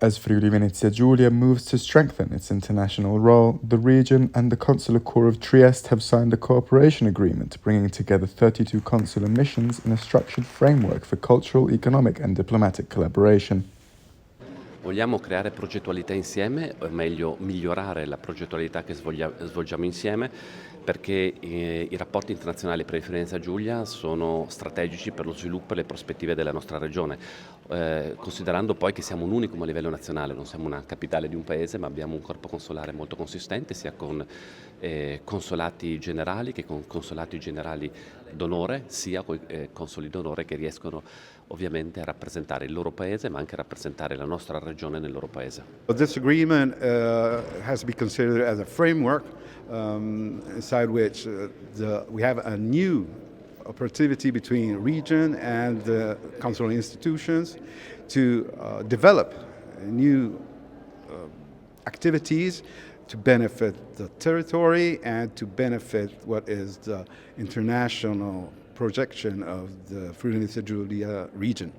As Friuli Venezia Giulia moves to strengthen its international role, the region and the Consular Corps of Trieste have signed a cooperation agreement bringing together 32 consular missions in a structured framework for cultural, economic and diplomatic collaboration. Vogliamo creare progettualità insieme, o meglio migliorare la progettualità che svolgiamo insieme, perché i rapporti internazionali per il Friuli Venezia Giulia sono strategici per lo sviluppo e le prospettive della nostra regione, considerando poi che siamo un unicum a livello nazionale, non siamo una capitale di un paese, ma abbiamo un corpo consolare molto consistente, sia con consolati generali che con consolati generali d'onore, sia con consoli d'onore che riescono ovviamente a rappresentare il loro paese, ma anche a rappresentare la nostra regione nel loro paese. This agreement has to be considered as a framework inside which we have a new opportunity between region and the consular institutions to develop new activities to benefit the territory and to benefit what is the international projection of the Friuli Venezia Giulia region.